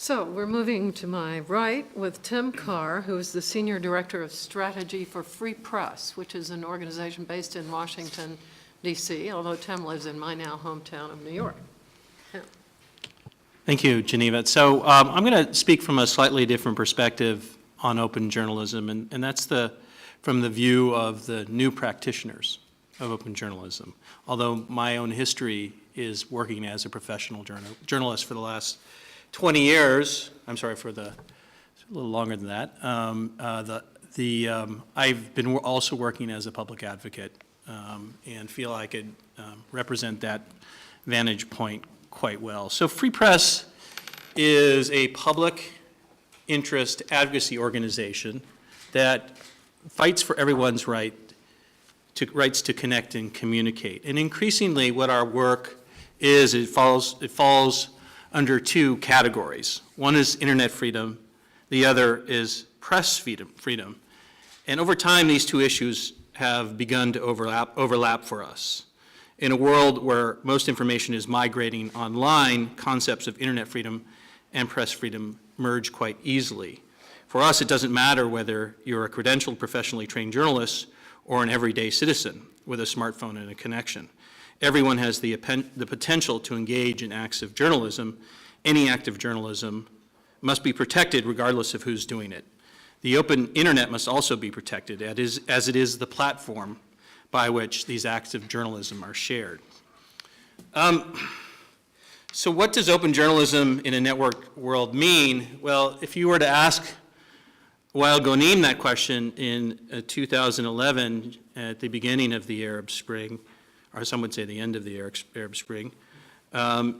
So we're moving to my right with Tim Karr, who is the Senior Director of Strategy for Free Press, which is an organization based in Washington, D.C., although Tim lives in my now hometown of New York. Tim. Thank you, Geneva. So I'm going to speak from a slightly different perspective on open journalism, and that's from the view of the new practitioners of open journalism. Although my own history is working as a professional journalist for the last 20 years, I'm sorry, for a little longer than that. I've been also working as a public advocate and feel I could represent that vantage point quite well. So Free Press is a public interest advocacy organization that fights for everyone's rights to connect and communicate. And increasingly what our work is, it falls under two categories. One is internet freedom, the other is press freedom. And over time, these two issues have begun to overlap for us. In a world where most information is migrating online, concepts of internet freedom and press freedom merge quite easily. For us, it doesn't matter whether you're a credentialed, professionally trained journalist or an everyday citizen with a smartphone and a connection. Everyone has the potential to engage in acts of journalism. Any act of journalism must be protected regardless of who's doing it. The open internet must also be protected as it is the platform by which these acts of journalism are shared. So what does open journalism in a networked world mean? Well, if you were to ask Wael Ghonim that question in 2011 at the beginning of the Arab Spring, or some would say the end of the Arab Spring,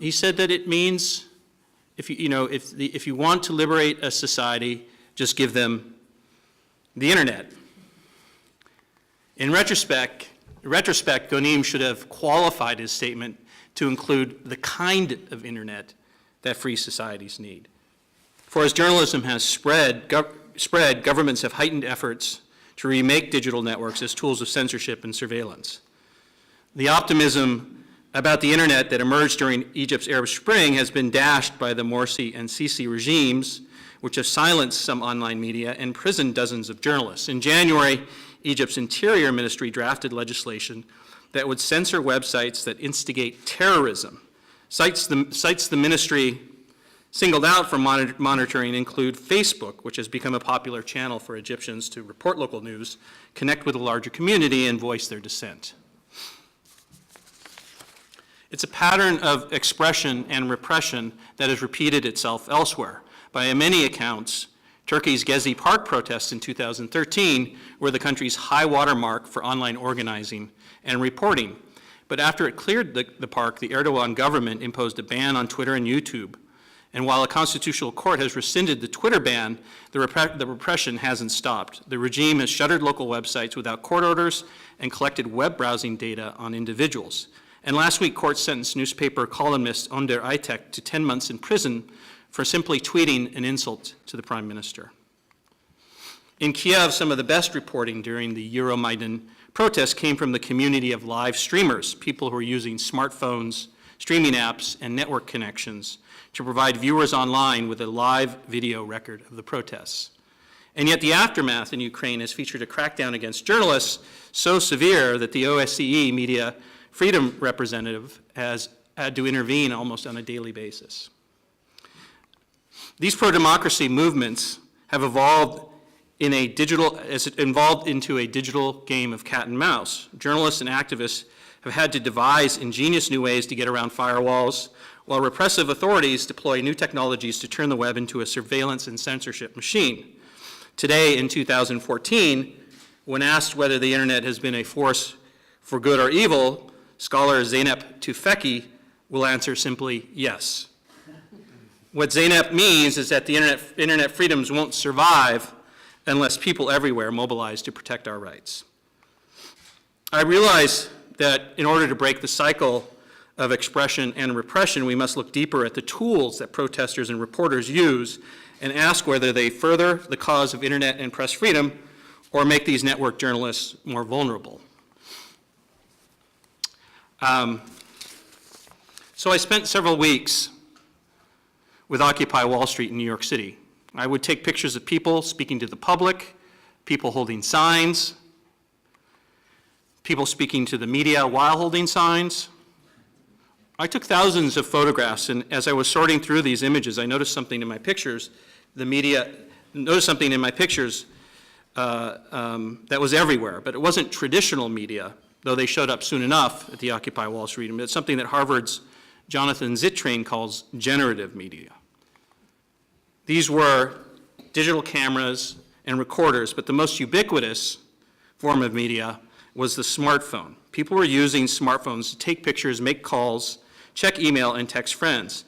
he said that it means if you want to liberate a society, just give them the internet. In retrospect, Ghonim should have qualified his statement to include the kind of internet that free societies need. For as journalism has spread, governments have heightened efforts to remake digital networks as tools of censorship and surveillance. The optimism about the internet that emerged during Egypt's Arab Spring has been dashed by the Morsi and Sisi regimes, which have silenced some online media and imprisoned dozens of journalists. In January, Egypt's Interior Ministry drafted legislation that would censor websites that instigate terrorism. Sites the ministry singled out for monitoring include Facebook, which has become a popular channel for Egyptians to report local news, connect with a larger community, and voice their dissent. It's a pattern of expression and repression that has repeated itself elsewhere. By many accounts, Turkey's Gezi Park protests in 2013 were the country's high water mark for online organizing and reporting. But after it cleared the park, the Erdogan government imposed a ban on Twitter and YouTube. And while a constitutional court has rescinded the Twitter ban, the repression hasn't stopped. The regime has shuttered local websites without court orders and collected web browsing data on individuals. And last week, courts sentenced newspaper columnist Önder Aytek to 10 months in prison for simply tweeting an insult to the prime minister. In Kiev, some of the best reporting during the Euromaidan protests came from the community of live streamers, people who are using smartphones, streaming apps, and network connections to provide viewers online with a live video record of the protests. And yet the aftermath in Ukraine has featured a crackdown against journalists so severe that the OSCE media freedom representative has had to intervene almost on a daily basis. These pro-democracy movements have evolved into a digital game of cat and mouse. Journalists and activists have had to devise ingenious new ways to get around firewalls, while repressive authorities deploy new technologies to turn the web into a surveillance and censorship machine. Today, in 2014, when asked whether the internet has been a force for good or evil, scholar Zeynep Tufekci will answer simply yes. What Zeynep means is that the internet freedoms won't survive unless people everywhere mobilize to protect our rights. I realize that in order to break the cycle of expression and repression, we must look deeper at the tools that protesters and reporters use and ask whether they further the cause of internet and press freedom or make these network journalists more vulnerable. So I spent several weeks with Occupy Wall Street in New York City. I would take pictures of people speaking to the public, people holding signs, people speaking to the media while holding signs. I took thousands of photographs, and as I was sorting through these images, I noticed something in my pictures. The media noticed something in my pictures that was everywhere, but it wasn't traditional media, though they showed up soon enough at the Occupy Wall Street. It's something that Harvard's Jonathan Zittrain calls generative media. These were digital cameras and recorders, but the most ubiquitous form of media was the smartphone. People were using smartphones to take pictures, make calls, check email, and text friends.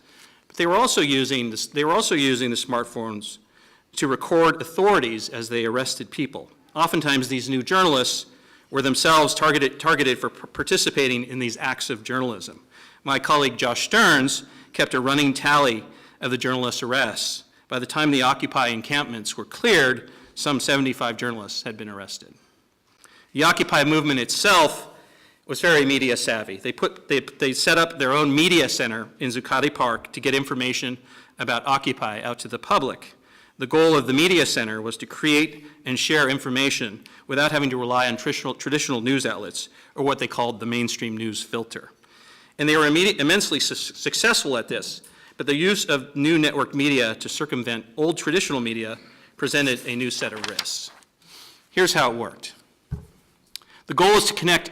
But they were also using the smartphones to record authorities as they arrested people. Oftentimes, these new journalists were themselves targeted for participating in these acts of journalism. My colleague Josh Stearns kept a running tally of the journalists' arrests. By the time the Occupy encampments were cleared, some 75 journalists had been arrested. The Occupy movement itself was very media savvy. They set up their own media center in Zuccotti Park to get information about Occupy out to the public. The goal of the media center was to create and share information without having to rely on traditional news outlets, or what they called the mainstream news filter. And they were immensely successful at this, but the use of new network media to circumvent old traditional media presented a new set of risks. Here's how it worked. The goal was to connect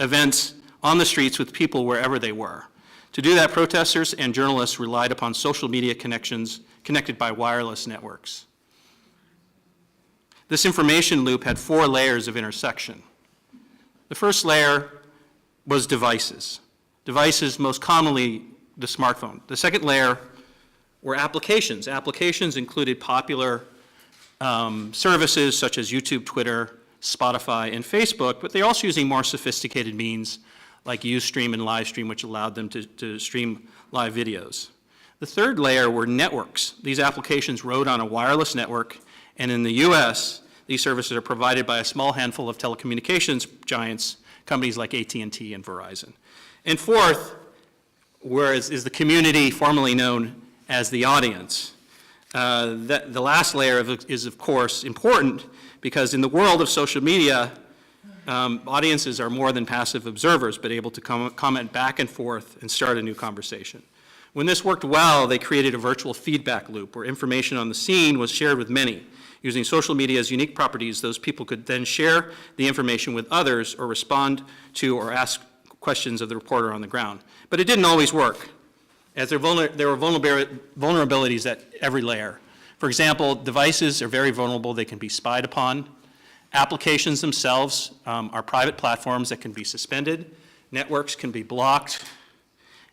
events on the streets with people wherever they were. To do that, protesters and journalists relied upon social media connections connected by wireless networks. This information loop had 4 layers of intersection. The first layer was devices. Devices, most commonly the smartphone. The second layer were applications. Applications included popular services such as YouTube, Twitter, Spotify, and Facebook, but they're also using more sophisticated means like Ustream and Livestream, which allowed them to stream live videos. The third layer were networks. These applications rode on a wireless network, and in the US, these services are provided by a small handful of telecommunications giants, companies like AT&T and Verizon. And fourth, is the community formerly known as the audience. The last layer is, of course, important because in the world of social media, audiences are more than passive observers, but able to comment back and forth and start a new conversation. When this worked well, they created a virtual feedback loop where information on the scene was shared with many. Using social media's unique properties, those people could then share the information with others or respond to or ask questions of the reporter on the ground. But it didn't always work, as there were vulnerabilities at every layer. For example, devices are very vulnerable. They can be spied upon. Applications themselves are private platforms that can be suspended. Networks can be blocked.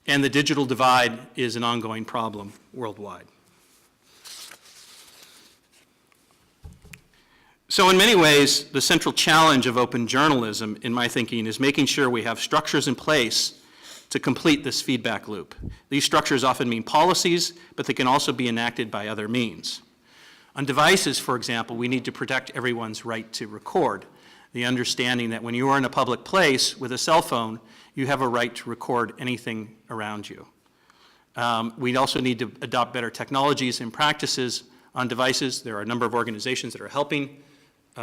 And the digital divide is an ongoing problem worldwide. So in many ways, the central challenge of open journalism, in my thinking, is making sure we have structures in place to complete this feedback loop. These structures often mean policies, but they can also be enacted by other means. On devices, for example, we need to protect everyone's right to record. The understanding that when you are in a public place with a cell phone, you have a right to record anything around you. We also need to adopt better technologies and practices on devices. There are a number of organizations that are helping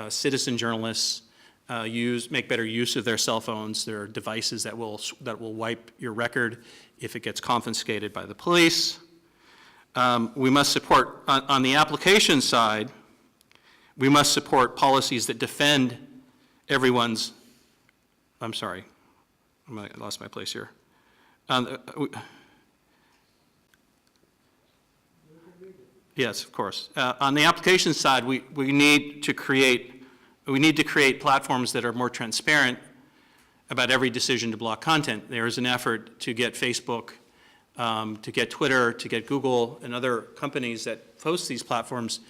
citizen journalists make better use of their cell phones. There are devices that will wipe your record if it gets confiscated by the police. We must support, on the application side, we must support policies that defend everyone's, I'm sorry, I lost my place here. Yes, of course. On the application side, we need to create platforms that are more transparent about every decision to block content. There is an effort to get Facebook, to get Twitter, to get Google, and other companies that host these platforms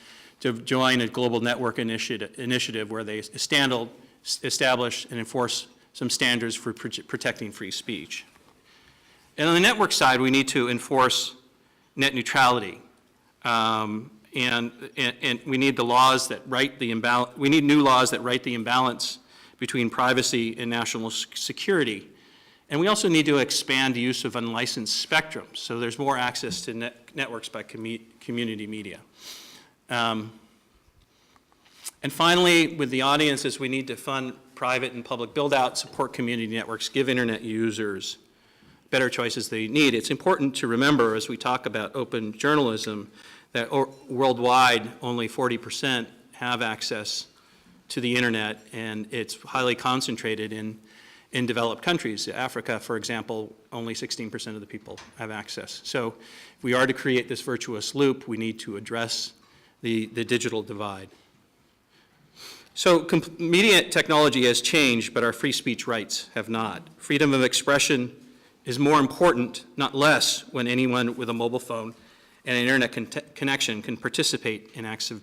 to join a global network initiative where they establish and enforce some standards for protecting free speech. And on the network side, we need to enforce net neutrality. And we need the laws that right the imbalance. We need new laws that right the imbalance between privacy and national security And we also need to expand the use of unlicensed spectrum, so there's more access to networks by community media. And finally, with the audiences, we need to fund private and public build-out, support community networks, give internet users better choices they need. It's important to remember, as we talk about open journalism, that worldwide only 40% have access to the internet, and it's highly concentrated in developed countries. Africa, for example, only 16% of the people have access. So if we are to create this virtuous loop, we need to address the digital divide. So media technology has changed, but our free speech rights have not. Freedom of expression is more important, not less, when anyone with a mobile phone and an internet connection can participate in acts of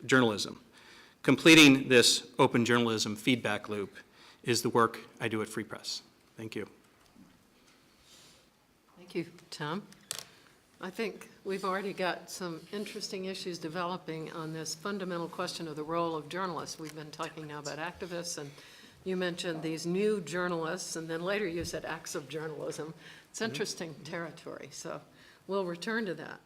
journalism. Completing this open journalism feedback loop is the work I do at Free Press. Thank you. Thank you, Tim. I think we've already got some interesting issues developing on this fundamental question of the role of journalists. We've been talking now about activists, and you mentioned these new journalists, and then later you said acts of journalism. It's interesting territory, so we'll return to that.